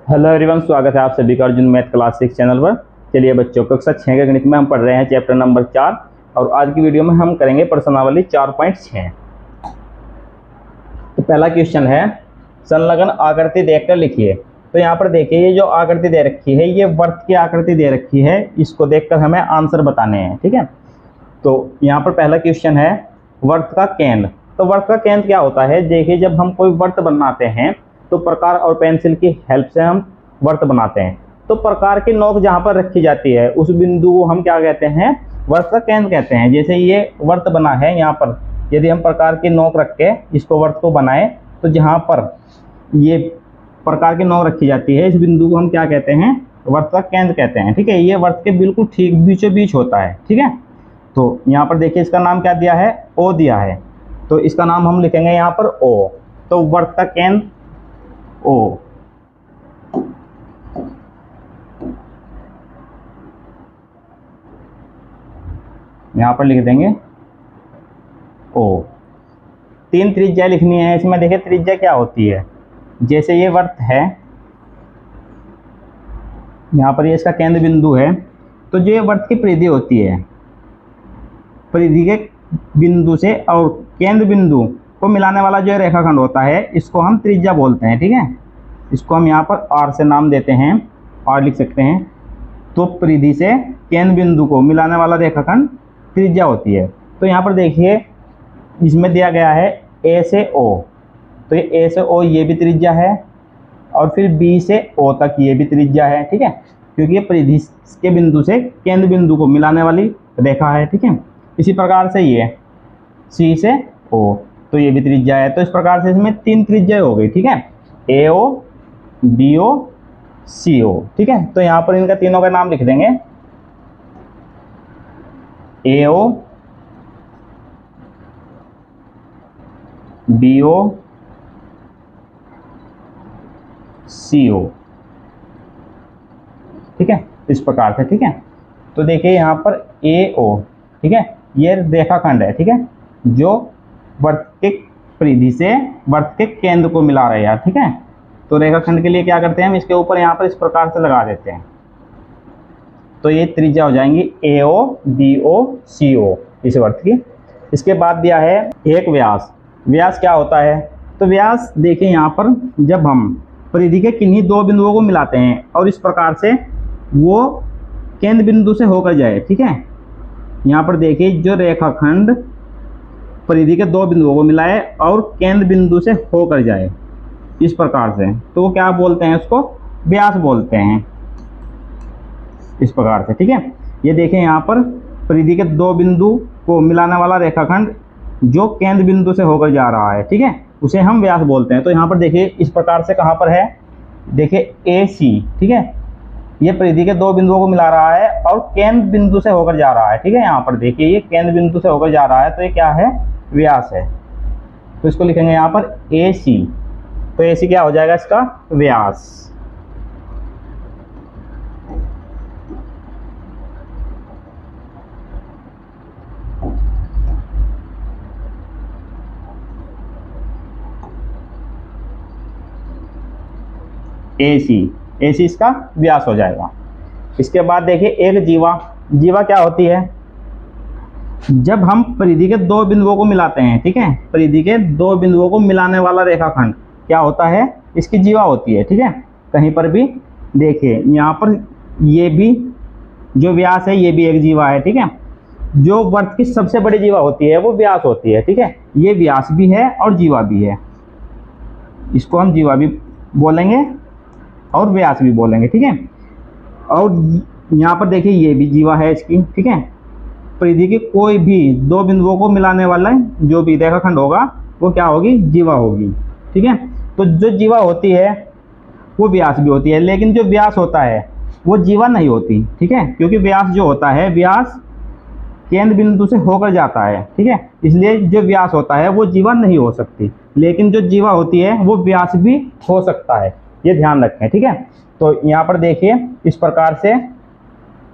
Hello everyone, स्वागत है आप सभी का अर्जुन मैथ क्लास 6 चैनल पर। चलिए बच्चों, कक्षा 6 के गणित में हम पढ़ रहे हैं चैप्टर नंबर 4 और आज की वीडियो में हम करेंगे प्रश्नावली 4.6। तो पहला क्वेश्चन है, संलग्न आकृति देखकर लिखिए। तो यहाँ पर देखिए, ये जो आकृति दे रखी है ये वर्त की आकृति दे रखी है, इसको देखकर हमें आंसर बताने हैं। ठीक है, तो यहाँ पर पहला क्वेश्चन है वर्त का केंद्र। तो वर्त का केंद्र क्या होता है? देखिए, जब हम कोई वर्त बनाते हैं तो प्रकार और पेंसिल की हेल्प से हम वर्त बनाते हैं। तो प्रकार की नोक जहाँ पर रखी जाती है उस बिंदु को हम क्या कहते हैं? वर्त का केंद्र कहते हैं। जैसे ये वर्त बना है, यहाँ पर यदि हम प्रकार की नोक रख के इसको वर्त को बनाए तो जहाँ पर ये प्रकार की नोक रखी जाती है इस बिंदु को हम क्या कहते हैं? वर्त का केंद्र कहते हैं। ठीक है, ये वर्त के बिल्कुल ठीक बीचों बीच होता है। ठीक है, तो यहाँ पर देखिए इसका नाम क्या दिया है? ओ दिया है, तो इसका नाम हम लिखेंगे यहाँ पर ओ। तो वर्त का केंद्र ओ। यहाँ पर लिख देंगे ओ। 3 त्रिज्या लिखनी है इसमें। देखिए त्रिज्या क्या होती है? जैसे ये वर्त है, यहाँ पर ये इसका केंद्र बिंदु है, तो जो ये वर्त की परिधि होती है, परिधि के बिंदु से और केंद्र बिंदु को मिलाने वाला जो रेखाखंड होता है इसको हम त्रिज्या बोलते हैं। ठीक है, इसको हम यहाँ पर आर से नाम देते हैं, आर लिख सकते हैं। तो परिधि से केंद्र बिंदु को मिलाने वाला रेखाखंड त्रिज्या होती है। तो यहाँ पर देखिए इसमें दिया गया है ए से ओ, तो ये ए से ओ ये भी त्रिज्या है और फिर बी से ओ तक ये भी त्रिज्या है। ठीक है, क्योंकि ये परिधि के बिंदु से केंद्र बिंदु को मिलाने वाली रेखा है। ठीक है, इसी प्रकार से ये सी से ओ, तो ये भी त्रिज्या है। तो इस प्रकार से इसमें 3 त्रिज्या हो गई। ठीक है, ए ओ, बी ओ, सी ओ। ठीक है, तो यहाँ पर इनका तीनों का नाम लिख देंगे, ए ओ, बी ओ, सी ओ। ठीक है, इस प्रकार से। ठीक है, तो देखिए यहाँ पर ए ओ, ठीक है, ये रेखाखंड है। ठीक है, जो वर्त के परिधि से वर्त के केंद्र को मिला रहे हैं। ठीक है, तो रेखाखंड के लिए क्या करते हैं, हम इसके ऊपर यहाँ पर इस प्रकार से लगा देते हैं, तो ये त्रिज्या हो जाएंगी ए ओ, बी ओ, सी ओ इस वर्त की। इसके बाद दिया है एक व्यास। व्यास क्या होता है? तो व्यास देखिए यहाँ पर जब हम परिधि के किन्हीं 2 बिंदुओं को मिलाते हैं और इस प्रकार से वो केंद्र बिंदु से होकर जाए। ठीक है, यहाँ पर देखिए जो रेखाखंड परिधि के 2 बिंदुओं को मिलाए और केंद्र बिंदु से होकर जाए इस प्रकार से, तो वो क्या बोलते हैं? उसको व्यास बोलते हैं इस प्रकार से। ठीक है, ये देखें यहाँ पर परिधि के 2 बिंदु को मिलाने वाला रेखाखंड जो केंद्र बिंदु से होकर जा रहा है, ठीक है, उसे हम व्यास बोलते हैं। तो यहाँ पर देखिए इस प्रकार से कहाँ पर है? देखिए ए सी। ठीक है, ये परिधि के 2 बिंदुओं को मिला रहा है और केंद्र बिंदु से होकर जा रहा है। ठीक है, यहाँ पर देखिए ये केंद्र बिंदु से होकर जा रहा है, तो ये क्या है? व्यास है। तो इसको लिखेंगे यहाँ पर ए सी। तो ए सी क्या हो जाएगा? इसका व्यास। ए सी इसका व्यास हो जाएगा। इसके बाद देखिए एक जीवा। जीवा क्या होती है? जब हम परिधि के 2 बिंदुओं को मिलाते हैं, ठीक है, परिधि के 2 बिंदुओं को मिलाने वाला रेखाखंड क्या होता है? इसकी जीवा होती है। ठीक है, कहीं पर भी देखिए यहाँ पर ये भी जो व्यास है ये भी एक जीवा है। ठीक है, जो वर्त की सबसे बड़ी जीवा होती है वो व्यास होती है। ठीक है, ये व्यास भी है और जीवा भी है, इसको हम जीवा भी बोलेंगे और व्यास भी बोलेंगे। ठीक है, और यहाँ पर देखिए ये भी जीवा है इसकी। ठीक है, परिधि के कोई भी 2 बिंदुओं को मिलाने वाला जो भी रेखाखंड होगा वो क्या होगी? जीवा होगी। ठीक है, तो जो जीवा होती है वो व्यास भी होती है, लेकिन जो व्यास होता है वो जीवा नहीं होती। ठीक है, क्योंकि व्यास जो होता है, व्यास केंद्र बिंदु से होकर जाता है। ठीक है, इसलिए जो व्यास होता है वो जीवा नहीं हो सकती, लेकिन जो जीवा होती है वो व्यास भी हो सकता है, ये ध्यान रखें। ठीक है, तो यहाँ पर देखिए इस प्रकार से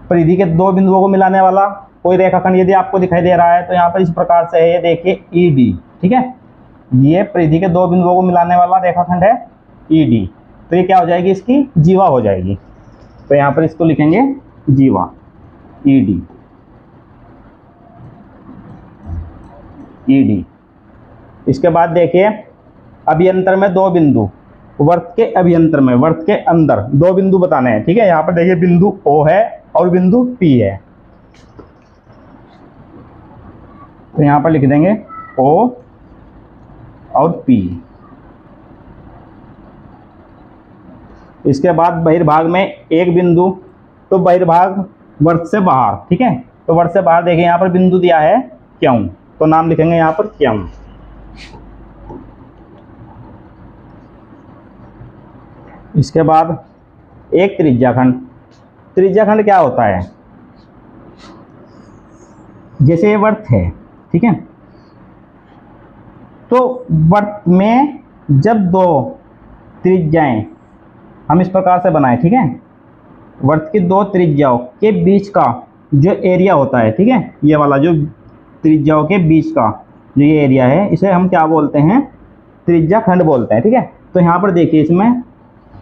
परिधि के 2 बिंदुओं को मिलाने वाला कोई रेखाखंड यदि आपको दिखाई दे रहा है तो यहाँ पर इस प्रकार से है, ये देखिए ई डी। ठीक है, ये परिधि के 2 बिंदुओं को मिलाने वाला रेखाखंड है ई डी। तो ये क्या हो जाएगी, इसकी जीवा हो जाएगी। तो यहाँ पर इसको लिखेंगे जीवा, ईडी, ईडी। इसके बाद देखिए अभियंतर में दो बिंदु, वर्त के अभियंतर में, वर्त के अंदर दो बिंदु बताने हैं, ठीक है। यहाँ पर देखिए बिंदु O है और बिंदु P है, तो यहाँ पर लिख देंगे O और P। इसके बाद बहिर्भाग में एक बिंदु, तो बहिर्भाग वर्त से बाहर, ठीक है। तो वर्त से बाहर देखिए यहाँ पर बिंदु दिया है क्यों, तो नाम लिखेंगे यहाँ पर क्यों। इसके बाद एक त्रिज्याखंड, त्रिज्याखंड क्या होता है, जैसे ये वर्त है, ठीक है, तो वर्त में जब दो त्रिज्याएं हम इस प्रकार से बनाए, ठीक है, वर्त की दो त्रिज्याओं के बीच का जो एरिया होता है, ठीक है, ये वाला जो त्रिज्याओं के बीच का जो ये एरिया है, इसे हम क्या बोलते हैं, त्रिज्याखंड बोलते हैं, ठीक है। तो यहाँ पर देखिए इसमें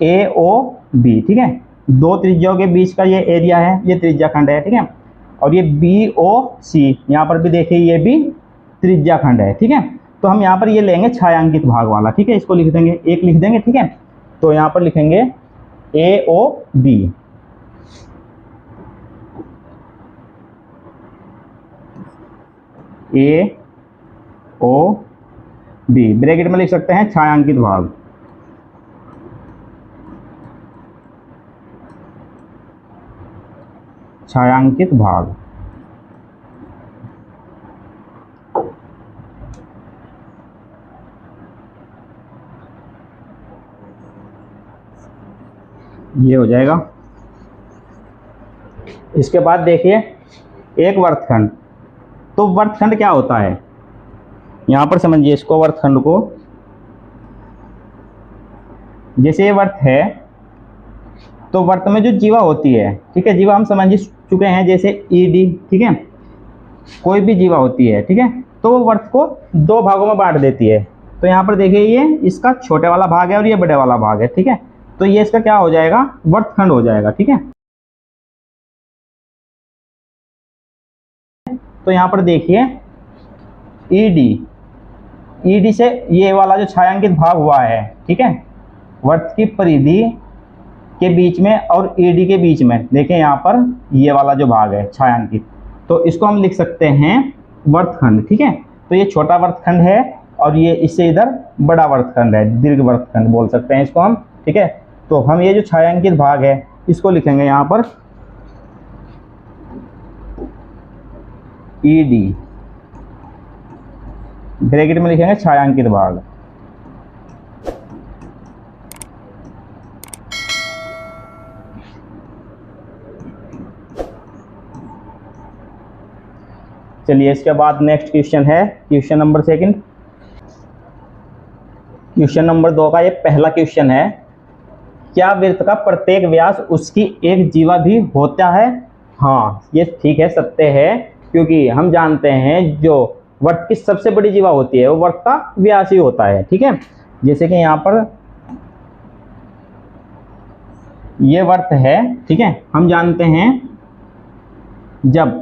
AOB, ठीक है, दो त्रिज्याओं के बीच का ये एरिया है, ये त्रिज्याखंड है, ठीक है। और ये BOC, यहाँ पर भी देखिए ये भी त्रिज्याखंड है, ठीक है। तो हम यहाँ पर ये लेंगे छायांकित भाग वाला, ठीक है, इसको लिख देंगे, एक लिख देंगे, ठीक है। तो यहाँ पर लिखेंगे AOB, AOB, ब्रैकेट में लिख सकते हैं छायांकित भाग, छायांकित भाग। ये हो जाएगा। इसके बाद देखिए एक वर्तखंड, तो वर्तखंड क्या होता है, यहाँ पर समझिए इसको, वर्तखंड को, जैसे ये वर्त है तो वर्त में जो जीवा होती है, ठीक है, जीवा हम समझ चुके हैं, जैसे ईडी, ठीक है, कोई भी जीवा होती है, ठीक है, तो वो वर्त को दो भागों में बांट देती है। तो यहाँ पर देखिए ये इसका छोटे वाला भाग है और ये बड़े वाला भाग है, ठीक है। तो ये इसका क्या हो जाएगा, वर्तखंड हो जाएगा, ठीक है। तो यहाँ पर देखिए ईडी से ये वाला जो छायांकित भाग हुआ है, ठीक है, वर्त की परिधि के बीच में और ईडी के बीच में, देखिए यहाँ पर ये वाला जो भाग है छायांकित, तो इसको हम लिख सकते हैं वर्तखंड, ठीक है। तो ये छोटा वर्तखंड है और ये इससे इधर बड़ा वर्तखंड है, दीर्घ वर्तखंड बोल सकते हैं इसको हम, ठीक है। तो हम ये जो छायांकित भाग है इसको लिखेंगे यहाँ पर ईडी, ब्रैकेट में लिखेंगे छायांकित भाग। चलिए इसके बाद नेक्स्ट क्वेश्चन है क्वेश्चन नंबर 2। क्वेश्चन नंबर 2 का ये पहला क्वेश्चन है, क्या वृत्त का प्रत्येक व्यास उसकी एक जीवा भी होता है। हाँ ये ठीक है, सत्य है, क्योंकि हम जानते हैं जो वर्त की सबसे बड़ी जीवा होती है वो वर्त का व्यास ही होता है, ठीक है। जैसे कि यहाँ पर ये वर्त है, ठीक है, हम जानते हैं जब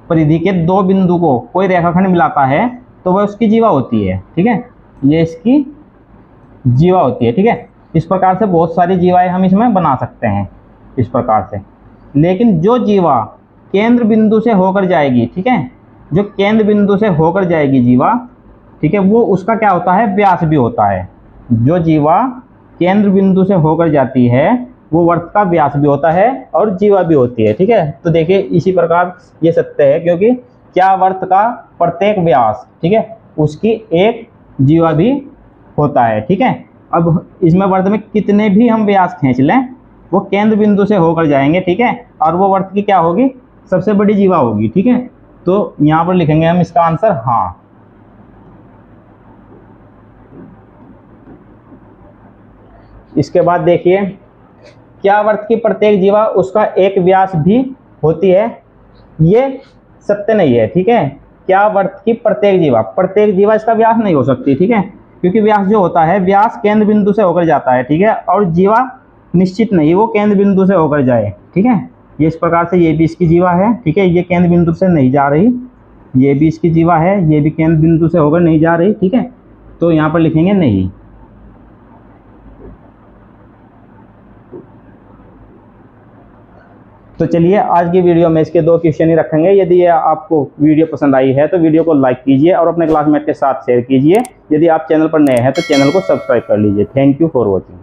परिधि के दो बिंदु को कोई रेखाखंड मिलाता है तो वह उसकी जीवा होती है, ठीक है, ये इसकी जीवा होती है, ठीक है। इस प्रकार से बहुत सारी जीवाएं हम इसमें बना सकते हैं इस प्रकार से, लेकिन जो जीवा केंद्र बिंदु से होकर जाएगी, ठीक है, जो केंद्र बिंदु से होकर जाएगी जीवा, ठीक है, वो उसका क्या होता है, व्यास भी होता है। जो जीवा केंद्र बिंदु से होकर जाती है वो वर्त का व्यास भी होता है और जीवा भी होती है, ठीक है। तो देखिए इसी प्रकार ये सत्य है, क्योंकि क्या वर्त का प्रत्येक व्यास, ठीक है, उसकी एक जीवा भी होता है, ठीक है। अब इसमें वर्त में कितने भी हम व्यास खींच लें वो केंद्र बिंदु से होकर जाएंगे, ठीक है, और वो वर्त की क्या होगी, सबसे बड़ी जीवा होगी, ठीक है। तो यहाँ पर लिखेंगे हम इसका आंसर हाँ। इसके बाद देखिए क्या वर्त की प्रत्येक जीवा उसका एक व्यास भी होती है, ये सत्य नहीं है, ठीक है। क्या वर्त की प्रत्येक जीवा इसका व्यास नहीं हो सकती, ठीक है, क्योंकि व्यास जो होता है, व्यास केंद्र बिंदु से होकर जाता है, ठीक है, और जीवा निश्चित नहीं वो केंद्र बिंदु से होकर जाए, ठीक है। ये इस प्रकार से ये भी इसकी जीवा है, ठीक है, ये केंद्र बिंदु से नहीं जा रही, ये भी इसकी जीवा है, ये भी केंद्र बिंदु से होकर नहीं जा रही, ठीक है। तो यहाँ पर लिखेंगे नहीं। तो चलिए आज की वीडियो में इसके 2 क्वेश्चन ही रखेंगे। यदि आपको वीडियो पसंद आई है तो वीडियो को लाइक कीजिए और अपने क्लासमेट के साथ शेयर कीजिए। यदि आप चैनल पर नए हैं तो चैनल को सब्सक्राइब कर लीजिए। Thank you for watching.